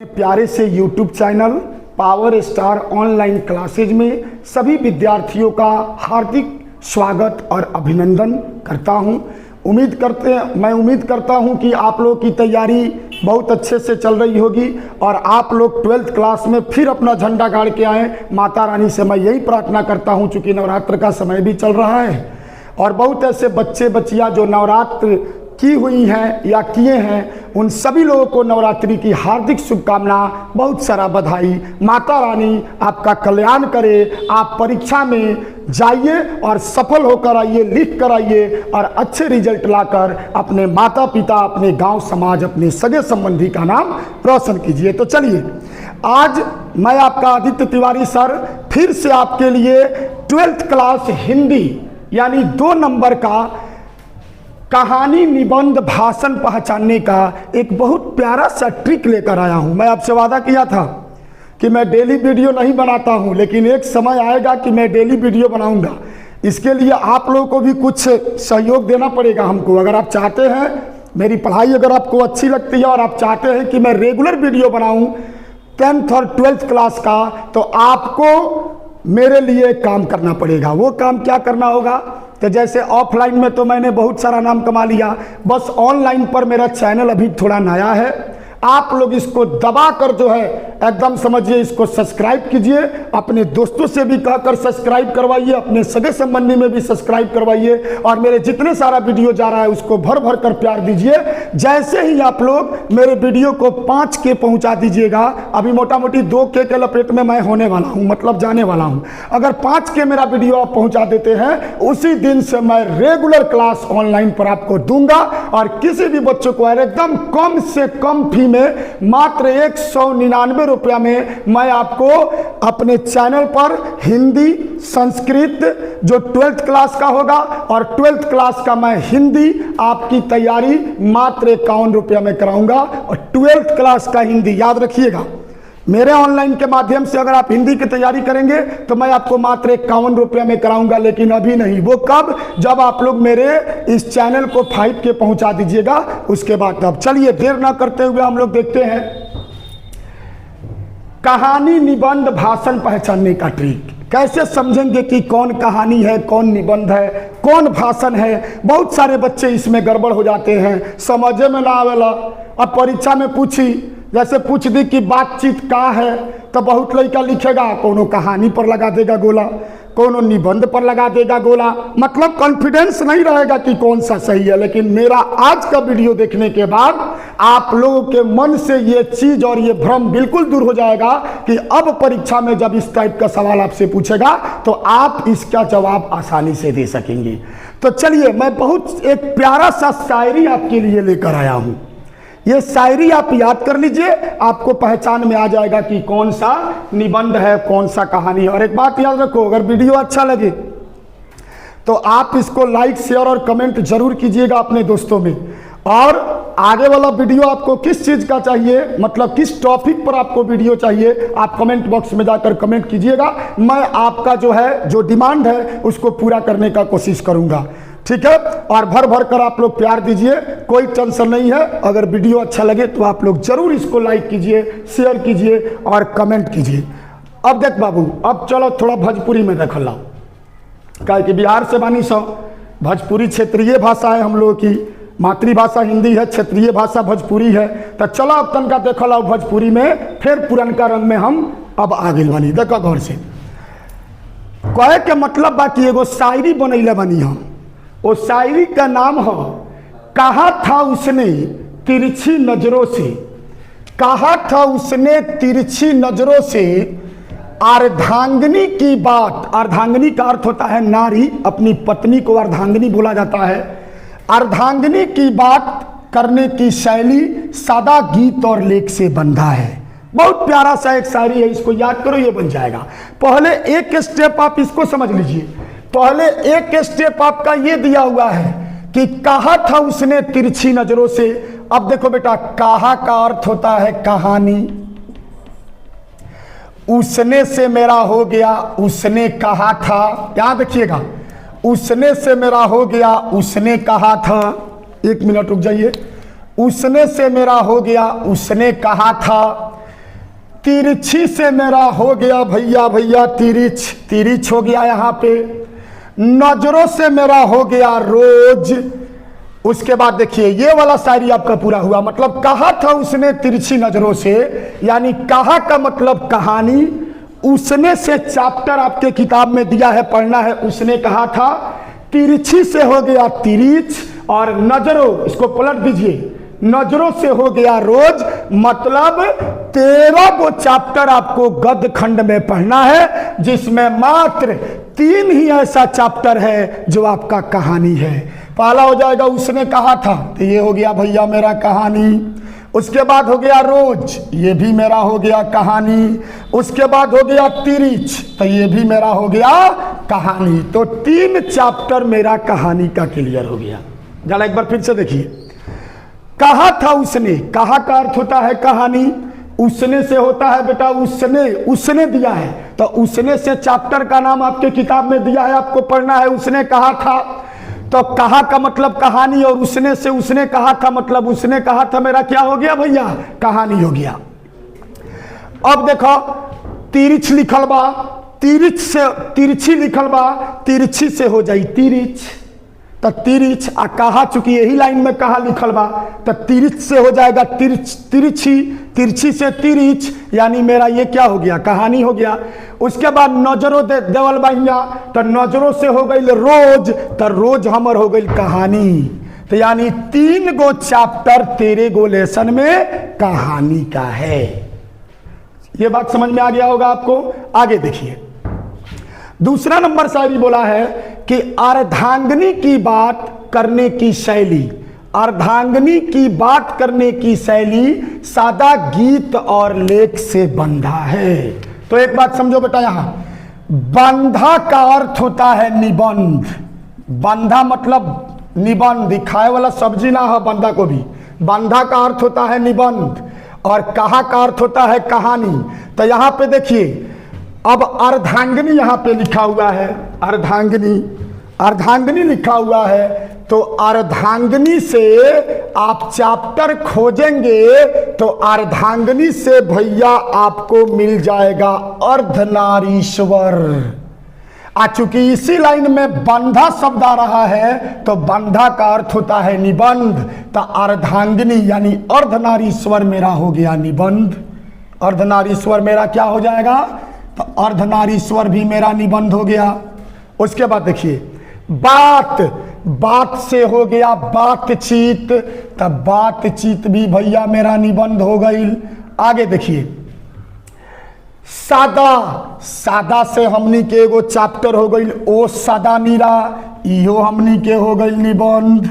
प्यारे से YouTube channel power star online classes में सभी विद्यार्थियों का हार्दिक स्वागत और अभिनंदन करता हूं। मैं उम्मीद करता हूं कि आप लोगों की तैयारी बहुत अच्छे से चल रही होगी और आप लोग 12th क्लास में फिर अपना झंडा गाड़ के आए। माता रानी से मैं यही प्रार्थना करता हूं, चूँकि नवरात्र का समय भी चल रहा है और बहुत ऐसे बच्चे बच्चियाँ जो नवरात्र की हुई हैं या किए हैं, उन सभी लोगों को नवरात्रि की हार्दिक शुभकामना, बहुत सारा बधाई। माता रानी आपका कल्याण करे। आप परीक्षा में जाइए और सफल होकर आइए, लिख कर आइए और अच्छे रिजल्ट लाकर अपने माता पिता, अपने गांव समाज, अपने सगे संबंधी का नाम रोशन कीजिए। तो चलिए, आज मैं आपका आदित्य तिवारी सर फिर से आपके लिए 12th क्लास हिंदी यानी 2 नंबर का कहानी, निबंध, भाषण पहचानने का एक बहुत प्यारा सा ट्रिक लेकर आया हूं। मैं आपसे वादा किया था कि मैं डेली वीडियो नहीं बनाता हूं, लेकिन एक समय आएगा कि मैं डेली वीडियो बनाऊंगा। इसके लिए आप लोगों को भी कुछ सहयोग देना पड़ेगा हमको। अगर आप चाहते हैं, मेरी पढ़ाई अगर आपको अच्छी लगती है और आप चाहते हैं कि मैं रेगुलर वीडियो बनाऊं 10th और 12th क्लास का, तो आपको मेरे लिए काम करना पड़ेगा। वो काम क्या करना होगा? तो जैसे ऑफलाइन में तो मैंने बहुत सारा नाम कमा लिया, बस ऑनलाइन पर मेरा चैनल अभी थोड़ा नया है। आप लोग इसको दबा कर जो है एकदम समझिए, इसको सब्सक्राइब कीजिए। अपने दोस्तों से भी कहकर सब्सक्राइब करवाइए, अपने सगे संबंधी में भी सब्सक्राइब करवाइए और मेरे जितने सारा वीडियो जा रहा है उसको भर भर कर प्यार दीजिए। जैसे ही आप लोग मेरे वीडियो को 5K पहुंचा दीजिएगा, अभी मोटा मोटी 2K के लपेट में मैं होने वाला हूं, मतलब जाने वाला हूं। अगर 5K मेरा वीडियो आप पहुंचा देते हैं, उसी दिन से मैं रेगुलर क्लास ऑनलाइन पर आपको दूंगा और किसी भी बच्चों को एकदम कम से कम फी में मात्र 199 रुपया में मैं आपको अपने चैनल पर हिंदी, संस्कृत जो 12th क्लास का होगा और 12th क्लास का मैं हिंदी आपकी तैयारी मात्र 51 रुपया में कराऊंगा। और 12th क्लास का हिंदी याद रखिएगा, मेरे ऑनलाइन के माध्यम से अगर आप हिंदी की तैयारी करेंगे तो मैं आपको मात्र 51 रुपया में कराऊंगा, लेकिन अभी नहीं। वो कब? जब आप लोग मेरे इस चैनल को 5K पहुंचा दीजिएगा, उसके बाद। अब चलिए, देर ना करते हुए हम लोग देखते हैं कहानी, निबंध, भाषण पहचानने का ट्रिक। कैसे समझेंगे कि कौन कहानी है, कौन निबंध है, कौन भाषण है। बहुत सारे बच्चे इसमें गड़बड़ हो जाते हैं, समझे में ना आवेला। अब परीक्षा में पूछी, जैसे पूछ दी कि बातचीत का है, तो बहुत लड़का लिखेगा, कोनो कहानी पर लगा देगा गोला, कोनो निबंध पर लगा देगा गोला। मतलब कॉन्फिडेंस नहीं रहेगा कि कौन सा सही है। लेकिन मेरा आज का वीडियो देखने के बाद आप लोगों के मन से ये चीज और ये भ्रम बिल्कुल दूर हो जाएगा कि अब परीक्षा में जब इस टाइप का सवाल आपसे पूछेगा तो आप इसका जवाब आसानी से दे सकेंगे। तो चलिए, मैं बहुत एक प्यारा सा शायरी आपके लिए लेकर आया हूं। ये शायरी आप याद कर लीजिए, आपको पहचान में आ जाएगा कि कौन सा निबंध है, कौन सा कहानी है। और एक बात याद रखो, अगर वीडियो अच्छा लगे तो आप इसको लाइक, शेयर और कमेंट जरूर कीजिएगा अपने दोस्तों में। और आगे वाला वीडियो आपको किस चीज का चाहिए, मतलब किस टॉपिक पर आपको वीडियो चाहिए, आप कमेंट बॉक्स में जाकर कमेंट कीजिएगा। मैं आपका जो है, जो डिमांड है, उसको पूरा करने का कोशिश करूंगा, ठीक है। और भर भर कर आप लोग प्यार दीजिए, कोई टेंशन नहीं है। अगर वीडियो अच्छा लगे तो आप लोग जरूर इसको लाइक कीजिए, शेयर कीजिए और कमेंट कीजिए। अब देख बाबू, अब चलो थोड़ा भोजपुरी में देख लो, क्या कि बिहार से बानी सो। भोजपुरी क्षेत्रीय भाषा है, हम लोगों की मातृभाषा हिंदी है, क्षेत्रीय भाषा भोजपुरी है। तो चलो अब तनका देख लो भोजपुरी में, फिर पुरनका रंग में हम अब आगे बनी। देखो गौर से, कहे के मतलब बाकी एगो शायरी बनैले बनी हम। वो शायरी का नाम हो, कहा था उसने तिरछी नजरों से, कहा था उसने तिरछी नजरों से, अर्धांगिनी की बात। अर्धांगिनी का अर्थ होता है नारी, अपनी पत्नी को अर्धांगिनी बोला जाता है। अर्धांगिनी की बात करने की शैली सादा गीत और लेख से बंधा है। बहुत प्यारा सा एक शायरी है, इसको याद करो, ये बन जाएगा। पहले एक स्टेप आप इसको समझ लीजिए। पहले एक स्टेप आपका ये दिया हुआ है कि कहा था उसने तिरछी नजरों से। अब देखो बेटा, कहा का अर्थ होता है कहानी। उसने से मेरा हो गया, उसने कहा था। याद रखिएगा, उसने से मेरा हो गया, उसने कहा था। एक मिनट रुक जाइए। उसने से मेरा हो गया, उसने कहा था। तिरछी से मेरा हो गया भैया भैया तिरछ हो गया यहाँ पे। नजरों से मेरा हो गया रोज। उसके बाद देखिए ये वाला शायरी आपका पूरा हुआ। मतलब कहा था उसने तिरछी नजरों से, यानी कहा का मतलब कहानी। उसने से चैप्टर आपके किताब में दिया है, पढ़ना है। उसने कहा था तिरछी से हो गया तिरछ, और नजरों, इसको पलट दीजिए, नजरों से हो गया रोज। मतलब 13 वो चैप्टर आपको गद्य खंड में पढ़ना है, जिसमें मात्र 3 ही ऐसा चैप्टर है जो आपका कहानी है। पहला हो जाएगा उसने कहा था, तो ये हो गया भैया मेरा कहानी। उसके बाद हो गया रोज, ये भी मेरा हो गया कहानी। उसके बाद हो गया तिरछ, तो ये भी मेरा हो गया कहानी। तो 3 चैप्टर मेरा कहानी का क्लियर हो गया। जरा एक बार फिर से देखिए, कहा था उसने, कहा का अर्थ होता है कहानी, उसने से होता है बेटा उसने दिया है। तो उसने से चैप्टर का नाम आपके किताब में दिया है, आपको पढ़ना है। उसने कहा था, तो कहा का मतलब कहानी, और उसने से उसने कहा था मतलब उसने कहा था मेरा क्या हो गया भैया, कहानी हो गया। अब देखो तिरछ लिखल बा, तिरछ से तिरछी लिखल बा, तिरछी से हो जाई तिरछ, तो तिरछ। आ कहा चूंकि यही लाइन में कहा लिखल बा, तो तिरछ से हो जाएगा तिरछी, तिरछी से तिरछ, यानी मेरा ये क्या हो गया, कहानी हो गया। उसके बाद नजरों देवल बहिया, तो नजरों से हो गई रोज, तो रोज हमर हो गई कहानी। तो यानी 3 गो चैप्टर 13 गो लेसन में कहानी का है। ये बात समझ में आ गया होगा आपको। आगे देखिए, दूसरा नंबर शायरी बोला है कि अर्धांगिनी की बात करने की शैली, अर्धांगिनी की बात करने की शैली सादा गीत और लेख से बंधा है। तो एक बात समझो बेटा, यहां बंधा का अर्थ होता है निबंध। बंधा मतलब निबंध, खाए वाला सब्जी ना हो बंधा को भी। बंधा का अर्थ होता है निबंध, और कहा का अर्थ होता है कहानी। तो यहां पे देखिए, अब अर्धांगिनी यहां पे लिखा हुआ है, अर्धांगिनी लिखा हुआ है। तो अर्धांगिनी से आप चैप्टर खोजेंगे, तो अर्धांगिनी से भैया आपको मिल जाएगा अर्धनारीश्वर। चूंकि इसी लाइन में बंधा शब्द आ रहा है, तो बंधा का अर्थ होता है निबंध। तो अर्धांगिनी यानी अर्धनारीश्वर मेरा हो गया निबंध। अर्धनारीश्वर मेरा क्या हो जाएगा, तो अर्धनारीश्वर भी मेरा निबंध हो गया। उसके बाद देखिए, बात से हो गया बातचीत, तब बातचीत भी भैया मेरा निबंध हो गई। आगे देखिए, सादा से हमनी के एगो चैप्टर हो गई, ओ सादा नीरा, इहो हमनी के हो गई निबंध।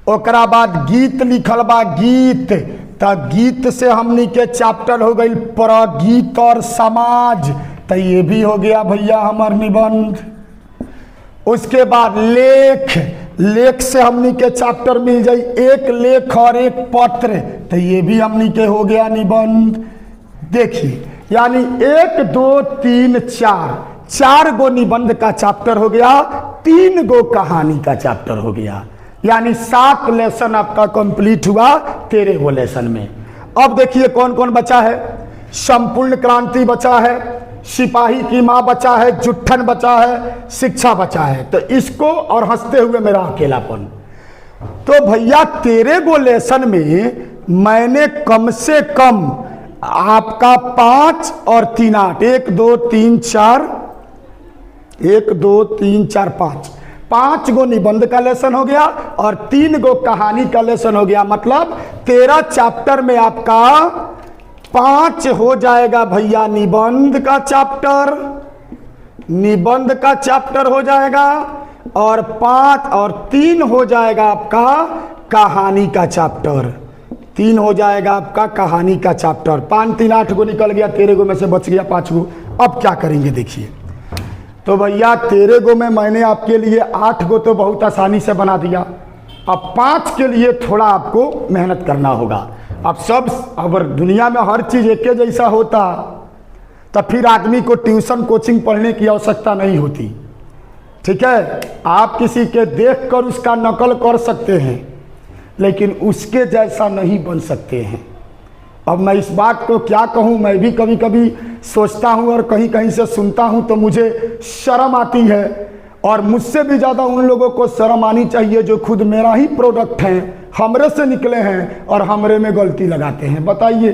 ओकरा बाद गीत लिखल बा, गीत, तब गीत से हमनी के चैप्टर हो गई प्रगीत और समाज, तो ये भी हो गया भैया हमार निबंध। उसके बाद लेख से हमनी के चैप्टर मिल जाई, एक लेख और एक पत्र, तो ये भी हमनी के हो गया निबंध। देखिए, यानी 1 2 3 4 गो निबंध का चैप्टर हो गया, 3 गो कहानी का चैप्टर हो गया। यानी 7 लेसन आपका कंप्लीट हुआ 13 गो लेसन में। अब देखिए कौन कौन बचा है। संपूर्ण क्रांति बचा है, सिपाही की माँ बचा है, जुट्ठन बचा है, शिक्षा बचा है। तो इसको और हंसते हुए मेरा अकेलापन। तो भैया 13 गो लेसन में मैंने कम से कम आपका 5 और 3 8, 1 2 3 4, 1 2 3 4 5 गो निबंध का लेसन हो गया, और 3 गो कहानी का लेसन हो गया। मतलब 13 चैप्टर में आपका 5 हो जाएगा भैया निबंध का चैप्टर, निबंध का चैप्टर हो जाएगा, और 5 और 3 हो जाएगा आपका कहानी का चैप्टर। 3 हो जाएगा आपका कहानी का चैप्टर। 5 3 8 गो निकल गया, 13 गो में से बच गया 5 गो। अब क्या करेंगे देखिए। तो भैया 13 गो में मैंने आपके लिए 8 गो तो बहुत आसानी से बना दिया। अब 5 के लिए थोड़ा आपको मेहनत करना होगा। अब सब, अगर दुनिया में हर चीज़ एक जैसा होता तो फिर आदमी को ट्यूशन कोचिंग पढ़ने की आवश्यकता नहीं होती। ठीक है, आप किसी के देख कर उसका नकल कर सकते हैं, लेकिन उसके जैसा नहीं बन सकते हैं। अब मैं इस बात को क्या कहूँ, मैं भी कभी कभी सोचता हूँ और कहीं कहीं से सुनता हूँ तो मुझे शर्म आती है। और मुझसे भी ज़्यादा उन लोगों को शर्म आनी चाहिए जो खुद मेरा ही प्रोडक्ट हैं, हमरे से निकले हैं और हमरे में गलती लगाते हैं। बताइए,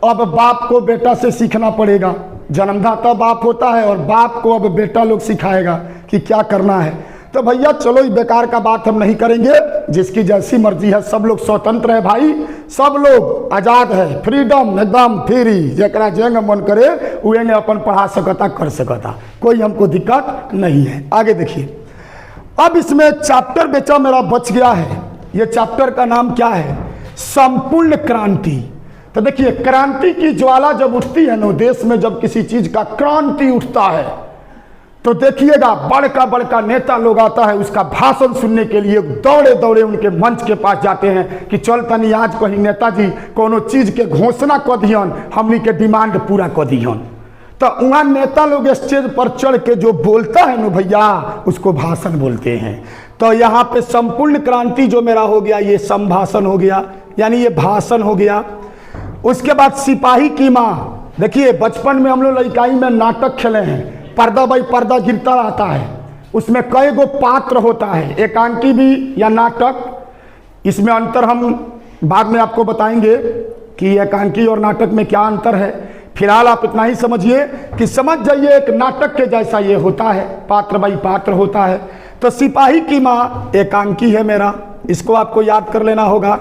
अब बाप को बेटा से सीखना पड़ेगा। जन्मदाता बाप होता है और बाप को अब बेटा लोग सिखाएगा कि क्या करना है। तो भैया चलो, इस बेकार का बात हम नहीं करेंगे, जिसकी जैसी मर्जी है। सब लोग स्वतंत्र है भाई, सब लोग आज़ाद है, फ्रीडम एकदम फ्री। जरा जेंग मन करे उएंगे अपन पढ़ा सकता, कर सकता, कोई हमको दिक्कत नहीं है। आगे देखिए, अब इसमें चैप्टर बेचा मेरा बच गया है। ये चैप्टर का नाम क्या है? संपूर्ण क्रांति। तो देखिए, क्रांति की ज्वाला जब उठती है ना देश में, जब किसी चीज का क्रांति उठता है तो देखिएगा बड़का बड़का नेता लोग आता है उसका भाषण सुनने के लिए, दौड़े दौड़े उनके मंच के पास जाते हैं कि चल तनी आज कहीं नेताजी कोनो चीज के घोषणा कर दियन, हमनी के डिमांड पूरा कर दियन। तो वहाँ नेता लोग स्टेज पर चढ़ के जो बोलता है ना भैया, उसको भाषण बोलते हैं। तो यहाँ पे संपूर्ण क्रांति जो मेरा हो गया, ये संभाषण हो गया, यानी ये भाषण हो गया। उसके बाद सिपाही की माँ। देखिए, बचपन में हम लोग लड़काई में नाटक खेले हैं, पर्दा बाई पर्दा गिरता रहता है, उसमें कई गो पात्र होता है, एकांकी भी या नाटक। इसमें अंतर हम बाद में आपको बताएंगे कि एकांकी और नाटक में क्या अंतर है। फिलहाल आप इतना ही समझिए कि समझ जाइए एक नाटक के जैसा ये होता है, पात्र बाई पात्र होता है। तो सिपाही की माँ एकांकी है मेरा, इसको आपको याद कर लेना होगा,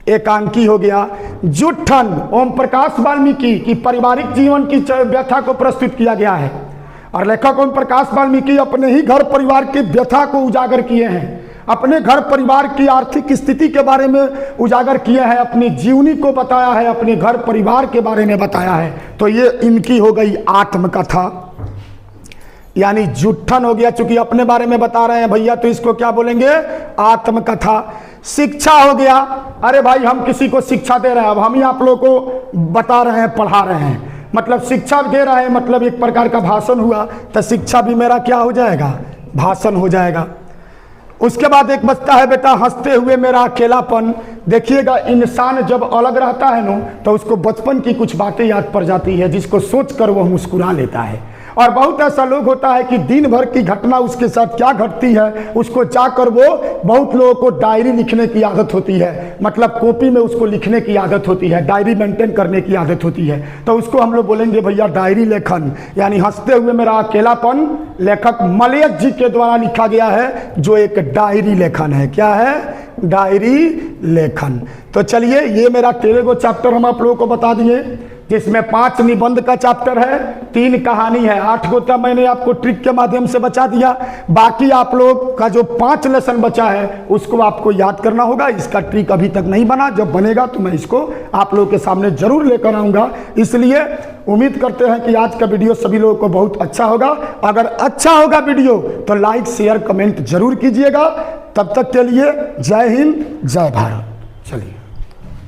एकांकी हो गया। जुट्ठन ओम प्रकाश वाल्मीकि की पारिवारिक जीवन की व्यथा को प्रस्तुत किया गया है और लेखक ओम प्रकाश वाल्मीकि अपने ही घर परिवार की व्यथा को उजागर किए हैं, अपने घर परिवार की आर्थिक स्थिति के बारे में उजागर किए हैं, अपनी जीवनी को बताया है, अपने घर परिवार के बारे में बताया है। तो ये इनकी हो गई आत्मकथा, यानी जुट्ठन हो गया। चूंकि अपने बारे में बता रहे हैं भैया, तो इसको क्या बोलेंगे? आत्मकथा। शिक्षा हो गया, अरे भाई हम किसी को शिक्षा दे रहे हैं, अब हम ही आप लोगों को बता रहे हैं, पढ़ा रहे हैं, मतलब शिक्षा दे रहा है, मतलब एक प्रकार का भाषण हुआ। तो शिक्षा भी मेरा क्या हो जाएगा? भाषण हो जाएगा। उसके बाद एक बचता है बेटा हंसते हुए मेरा अकेलापन। देखिएगा, इंसान जब अलग रहता है ना तो उसको बचपन की कुछ बातें याद पड़ जाती है, जिसको सोचकर वह मुस्कुरा लेता है। और बहुत ऐसा लोग होता है कि दिन भर की घटना उसके साथ क्या घटती है उसको जाकर वो, बहुत लोगों को डायरी लिखने की आदत होती है, मतलब कॉपी में उसको लिखने की आदत होती है, डायरी मेंटेन करने की आदत होती है। तो उसको हम लोग बोलेंगे भैया डायरी लेखन। यानी हंसते हुए मेरा अकेलापन लेखक मलयज जी के द्वारा लिखा गया है, जो एक डायरी लेखन है। क्या है? डायरी लेखन। तो चलिए, ये मेरा 13 गो चैप्टर हम आप लोगों को बता दिए, जिसमें 5 निबंध का चैप्टर है, 3 कहानी है, 8 को तो मैंने आपको ट्रिक के माध्यम से बचा दिया। बाकी आप लोग का जो 5 लेसन बचा है उसको आपको याद करना होगा। इसका ट्रिक अभी तक नहीं बना, जब बनेगा तो मैं इसको आप लोगों के सामने जरूर लेकर आऊँगा। इसलिए उम्मीद करते हैं कि आज का वीडियो सभी लोगों को बहुत अच्छा होगा। अगर अच्छा होगा वीडियो तो लाइक शेयर कमेंट जरूर कीजिएगा। तब तक के लिए जय हिंद, जय भारत। चलिए।